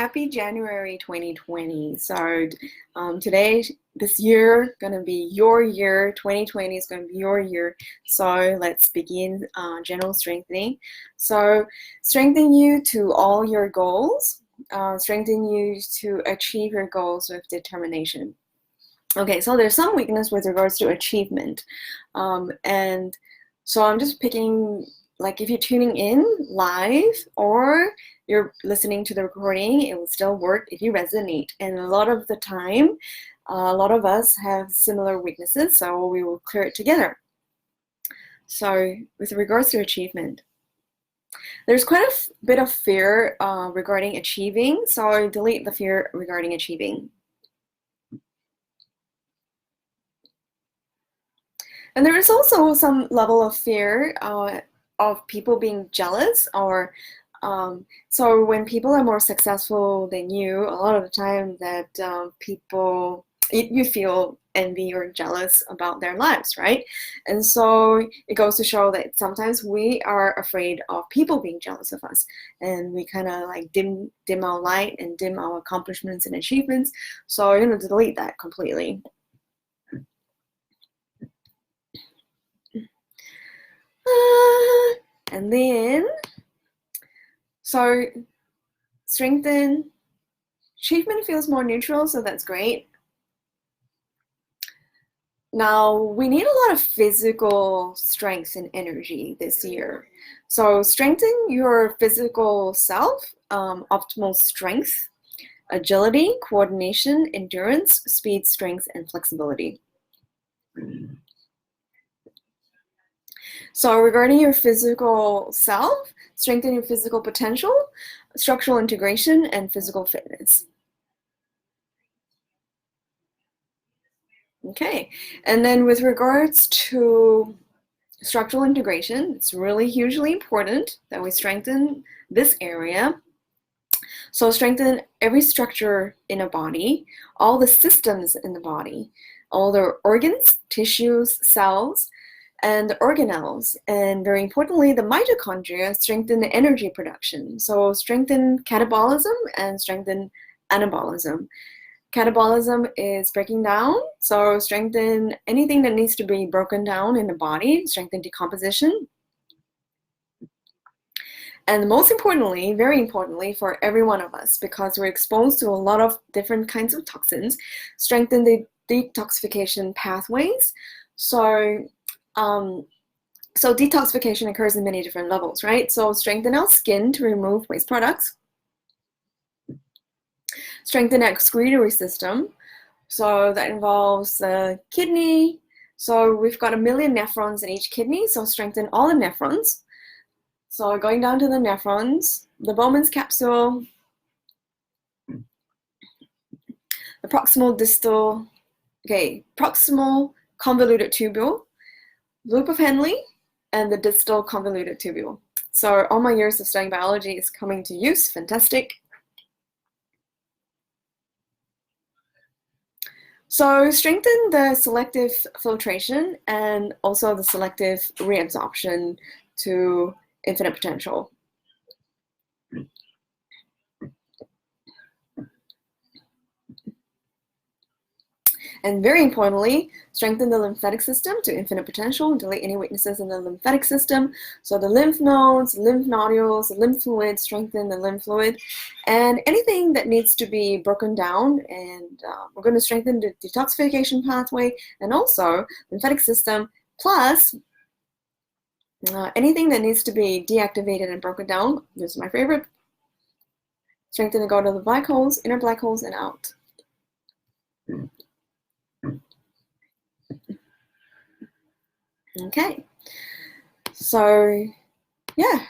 happy January 2020. So today, this year, gonna be your year. 2020 is gonna be your year. So let's begin general strengthening. So strengthen you to all your goals. Strengthen you to achieve your goals with determination. Okay, so there's some weakness with regards to achievement. And so I'm just picking, like if you're tuning in live or you're listening to the recording, it will still work if you resonate. And a lot of the time, a lot of us have similar weaknesses, so we will clear it together. So with regards to achievement, there's quite a bit of fear regarding achieving, so I delete the fear regarding achieving. And there is also some level of fear of people being jealous, or so when people are more successful than you, a lot of the time that people, you feel envy or jealous about their lives, right? And so it goes to show that sometimes we are afraid of people being jealous of us, and we kind of like dim our light and dim our accomplishments and achievements. So you're going to delete that completely. And then, so strengthen, achievement feels more neutral, so that's great. Now, we need a lot of physical strength and energy this year. So strengthen your physical self, optimal strength, agility, coordination, endurance, speed, strength, and flexibility. So regarding your physical self, strengthen your physical potential, structural integration, and physical fitness. Okay, and then with regards to structural integration, it's really hugely important that we strengthen this area. So strengthen every structure in a body, all the systems in the body, all the organs, tissues, cells, and the organelles, and very importantly, the mitochondria strengthen the energy production. So strengthen catabolism and strengthen anabolism. Catabolism is breaking down, so strengthen anything that needs to be broken down in the body, strengthen decomposition. And most importantly, very importantly for every one of us, because we're exposed to a lot of different kinds of toxins, strengthen the detoxification pathways. So detoxification occurs in many different levels, right? So strengthen our skin to remove waste products. Strengthen our excretory system. So that involves the kidney. So we've got 1 million nephrons in each kidney, so strengthen all the nephrons. So going down to the nephrons, the Bowman's capsule, the proximal distal, proximal convoluted tubule, loop of Henle, and the distal convoluted tubule. So all my years of studying biology is coming to use. Fantastic. So strengthen the selective filtration and also the selective reabsorption to infinite potential. And very importantly, strengthen the lymphatic system to infinite potential, delete any weaknesses in the lymphatic system. So the lymph nodes, lymph nodules, lymph fluid, strengthen the lymph fluid, and anything that needs to be broken down. And we're going to strengthen the detoxification pathway and also lymphatic system, plus anything that needs to be deactivated and broken down. This is my favorite. Strengthen and go to the black holes, inner black holes, and out. Okay, so yeah.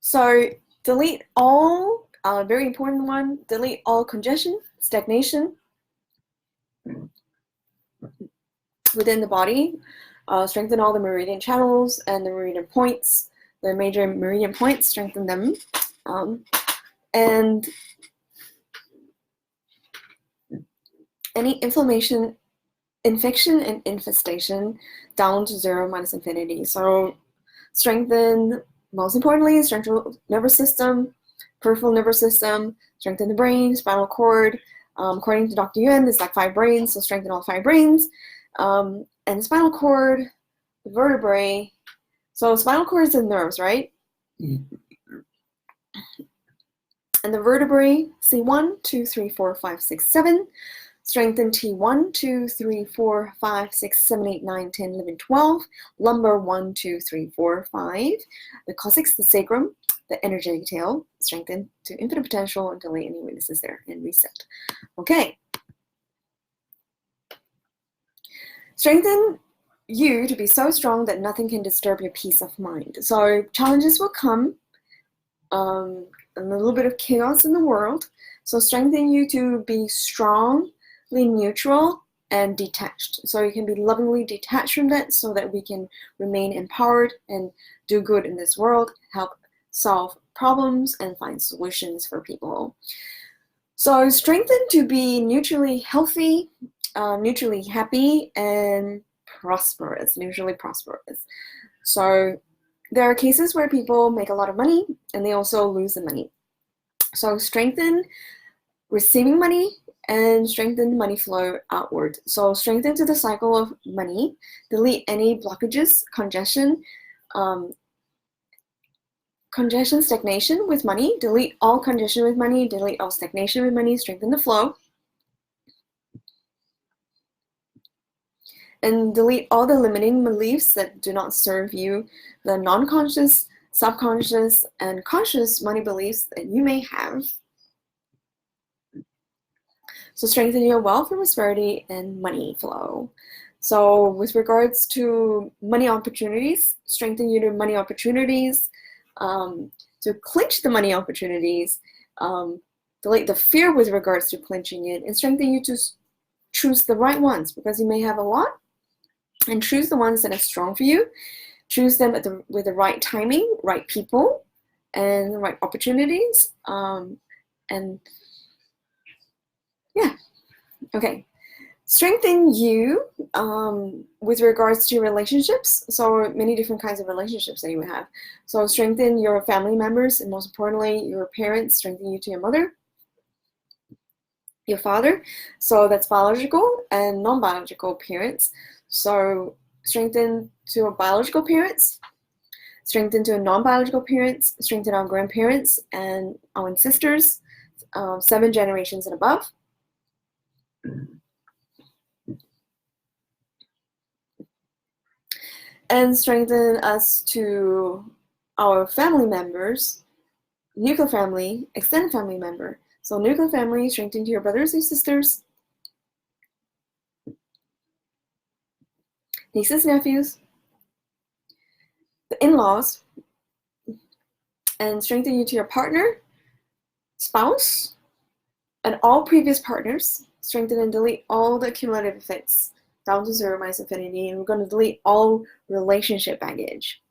So delete all, very important one, delete all congestion, stagnation within the body. Strengthen all the meridian channels and the meridian points, the major meridian points, strengthen them. And any inflammation, infection, and infestation down to 0 minus infinity. So strengthen, most importantly, central nervous system, peripheral nervous system, strengthen the brain, spinal cord. According to Dr. Yuen, there's like 5 brains, so strengthen all 5 brains. And the spinal cord, the vertebrae. So spinal cord is the nerves, right? And the vertebrae, C1, 2, 3, 4, 5, 6, 7. Strengthen T1, 2, 3, 4, 5, 6, 7, 8, 9, 10, 11, 12. Lumbar 1, 2, 3, 4, 5. The coccyx, the sacrum, the energetic tail. Strengthen to infinite potential and delete any weaknesses there and reset. Okay. Strengthen you to be so strong that nothing can disturb your peace of mind. So challenges will come, a little bit of chaos in the world. So strengthen you to be strongly neutral and detached. So you can be lovingly detached from that so that we can remain empowered and do good in this world, help solve problems and find solutions for people. So strengthen to be neutrally healthy, neutrally happy, and prosperous, neutrally prosperous. So there are cases where people make a lot of money and they also lose the money. So strengthen receiving money and strengthen money flow outward. So strengthen to the cycle of money, delete any blockages, congestion, stagnation with money, delete all congestion with money, delete all stagnation with money, strengthen the flow. And delete all the limiting beliefs that do not serve you, the non-conscious, subconscious, and conscious money beliefs that you may have. So strengthen your wealth and prosperity and money flow. So with regards to money opportunities, strengthen your money opportunities, to clinch the money opportunities, delete the fear with regards to clinching it, and strengthen you to choose the right ones, because you may have a lot, and choose the ones that are strong for you. Choose them with the right timing, right people, and the right opportunities. And yeah, okay. Strengthen you with regards to relationships. So many different kinds of relationships that you would have. So strengthen your family members, and most importantly, your parents. Strengthen you to your mother, your father. So that's biological and non-biological parents. So strengthen to our biological parents, strengthen to our non-biological parents, strengthen our grandparents and our ancestors, 7 generations and above. And strengthen us to our family members, nuclear family, extended family member. So nuclear family, strengthen to your brothers and sisters, nieces, nephews, the in-laws, and strengthen you to your partner, spouse, and all previous partners. Strengthen and delete all the cumulative effects down to 0 minus infinity, and we're going to delete all relationship baggage.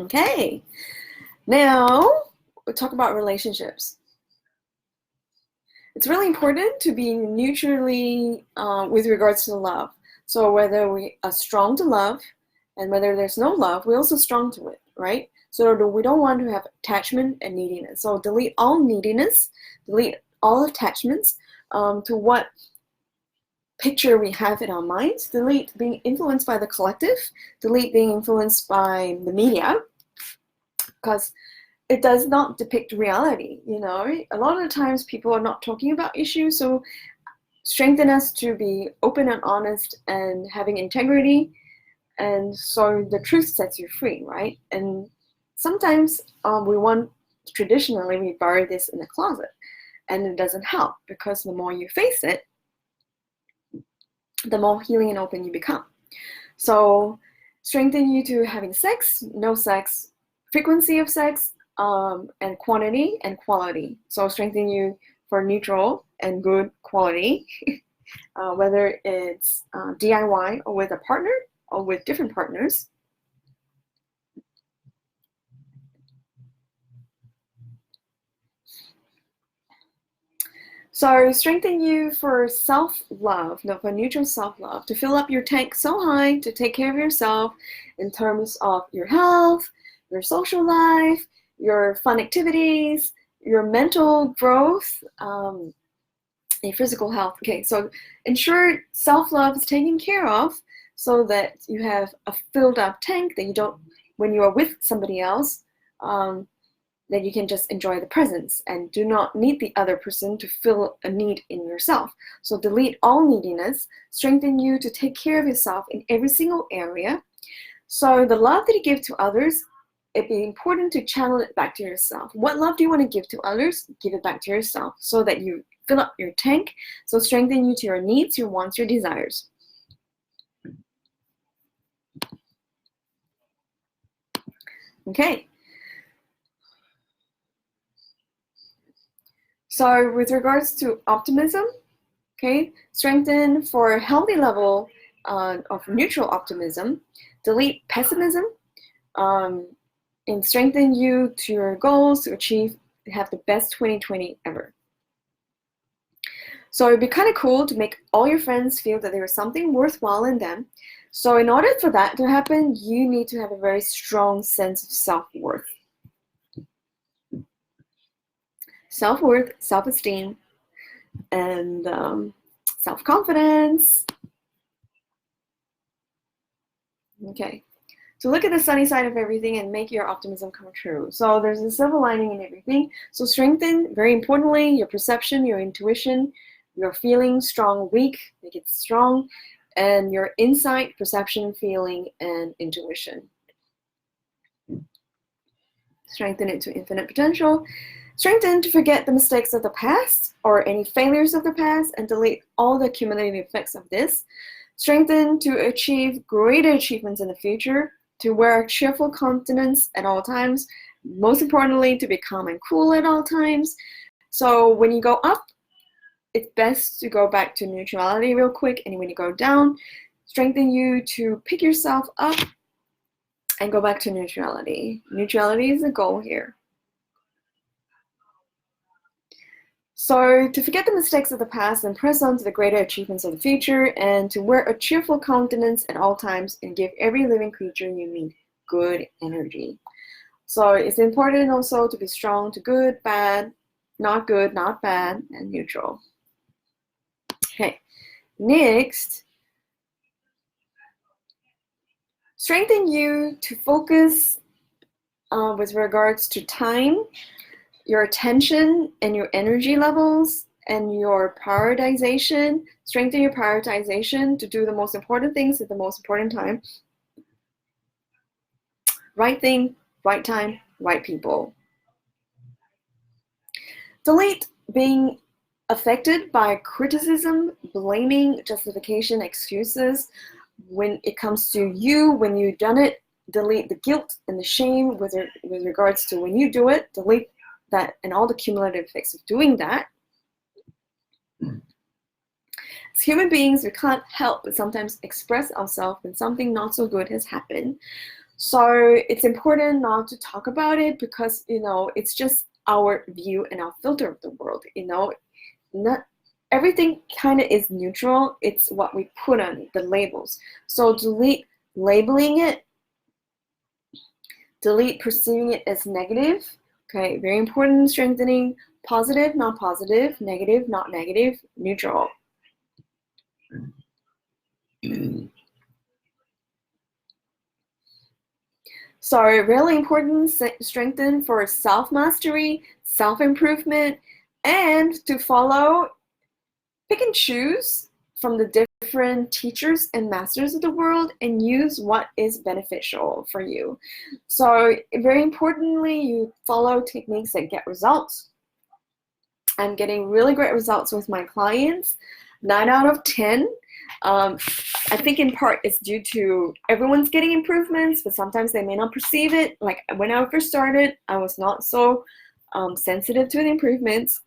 Okay, now we'll talk about relationships. It's really important to be neutrally with regards to love. So whether we are strong to love and whether there's no love, we're also strong to it, right? So we don't want to have attachment and neediness. So delete all neediness, delete all attachments to what picture we have in our minds, delete being influenced by the collective, delete being influenced by the media, because it does not depict reality, you know. A lot of the times people are not talking about issues, so strengthen us to be open and honest and having integrity, and so the truth sets you free, right? And sometimes traditionally we bury this in the closet, and it doesn't help, because the more you face it, the more healing and open you become. So strengthen you to having sex, no sex, frequency of sex, and quantity and quality. So strengthen you for neutral and good quality, whether it's DIY or with a partner or with different partners. So strengthen you for self-love, no, for neutral self-love, to fill up your tank so high to take care of yourself in terms of your health, your social life, your fun activities, your mental growth, your physical health. Okay, so ensure self-love is taken care of so that you have a filled up tank that you don't, when you are with somebody else, that you can just enjoy the presence and do not need the other person to fill a need in yourself. So delete all neediness, strengthen you to take care of yourself in every single area. So the love that you give to others, it'd be important to channel it back to yourself. What love do you want to give to others? Give it back to yourself so that you fill up your tank. So strengthen you to your needs, your wants, your desires. Okay. So with regards to optimism, okay, strengthen for a healthy level of neutral optimism, delete pessimism, and strengthen you to your goals to have the best 2020 ever. So it'd be kind of cool to make all your friends feel that there is something worthwhile in them. So in order for that to happen, you need to have a very strong sense of self-worth. Self-worth, self-esteem, and self-confidence. Okay, so look at the sunny side of everything and make your optimism come true. So there's a silver lining in everything. So strengthen, very importantly, your perception, your intuition, your feeling, strong, weak, make it strong, and your insight, perception, feeling, and intuition. Strengthen it to infinite potential. Strengthen to forget the mistakes of the past or any failures of the past and delete all the cumulative effects of this. Strengthen to achieve greater achievements in the future, to wear a cheerful countenance at all times, most importantly, to be calm and cool at all times. So when you go up, it's best to go back to neutrality real quick, and when you go down, strengthen you to pick yourself up and go back to neutrality. Neutrality is the goal here. So to forget the mistakes of the past and press on to the greater achievements of the future, and to wear a cheerful countenance at all times and give every living creature you meet good energy. So it's important also to be strong to good, bad, not good, not bad, and neutral. Okay, next, strengthen you to focus with regards to time, your attention and your energy levels, and your prioritization. Strengthen your prioritization to do the most important things at the most important time. Right thing, right time, right people. Delete being affected by criticism, blaming, justification, excuses. When it comes to you, when you've done it, delete the guilt and the shame with regards to when you do it. Delete that and all the cumulative effects of doing that. As human beings, we can't help but sometimes express ourselves when something not so good has happened. So it's important not to talk about it because, it's just our view and our filter of the world. Not everything kind of is neutral. It's what we put on it, the labels. So delete labeling it. Delete perceiving it as negative. Okay, very important. Strengthening positive, not positive, negative, not negative, neutral. So really important, strengthen for self-mastery, self-improvement, and to follow, pick and choose from the different teachers and masters of the world and use what is beneficial for you. So very importantly, you follow techniques that get results. I'm getting really great results with my clients, 9 out of 10. I think in part it's due to everyone's getting improvements, but sometimes they may not perceive it. Like when I first started, I was not so sensitive to the improvements.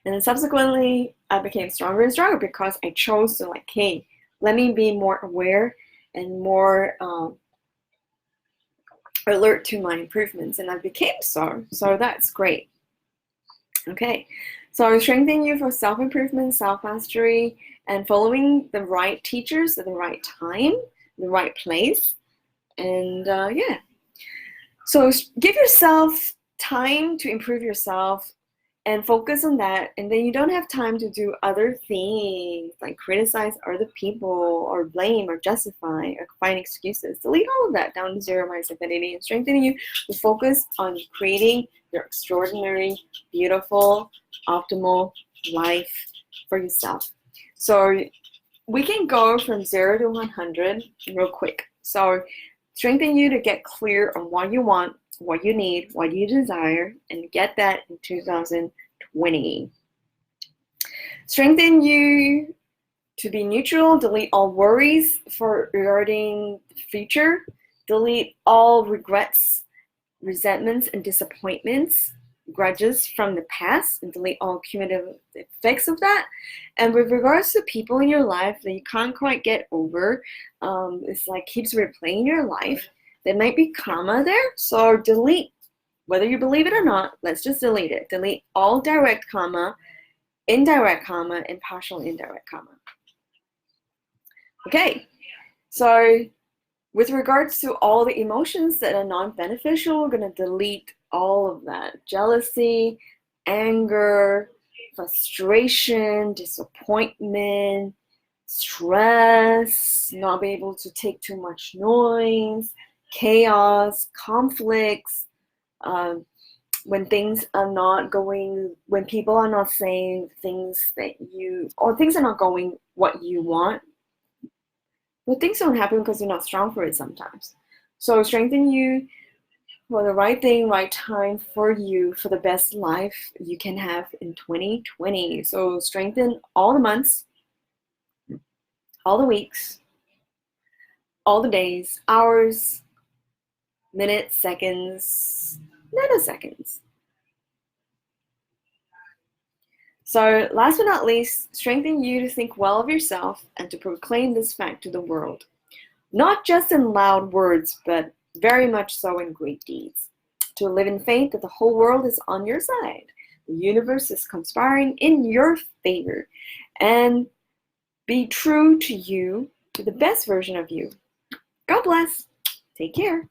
And then subsequently, I became stronger and stronger because I chose to hey, let me be more aware and more alert to my improvements. And I became so that's great. Okay, So strengthen you for self-improvement, self-mastery, and following the right teachers at the right time, the right place. And yeah. So give yourself time to improve yourself and focus on that, and then you don't have time to do other things like criticize other people or blame or justify or find excuses. Delete all of that down to zero mindset identity and strengthening you to focus on creating your extraordinary, beautiful, optimal life for yourself. So we can go from 0 to 100 real quick. So strengthen you to get clear on what you want, what you need, what you desire, and get that in 2020. Strengthen you to be neutral, delete all worries regarding the future, delete all regrets, resentments, and disappointments, grudges from the past, and delete all cumulative effects of that. And with regards to people in your life that you can't quite get over, it's like keeps replaying your life, there might be karma there, so delete. Whether you believe it or not, let's just delete it. Delete all direct karma, indirect karma, and partial indirect karma. Okay, so with regards to all the emotions that are non-beneficial, we're going to delete all of that. Jealousy, anger, frustration, disappointment, stress, not being able to take too much noise, chaos, conflicts, when things are not going, when people are not saying things that or things are not going what you want. But things don't happen because you're not strong for it sometimes. So strengthen you for the right thing, right time for you, for the best life you can have in 2020. So strengthen all the months, all the weeks, all the days, hours, minutes, seconds, nanoseconds. So last but not least, strengthen you to think well of yourself and to proclaim this fact to the world. Not just in loud words, but very much so in great deeds. To live in faith that the whole world is on your side. The universe is conspiring in your favor. And be true to you, to the best version of you. God bless. Take care.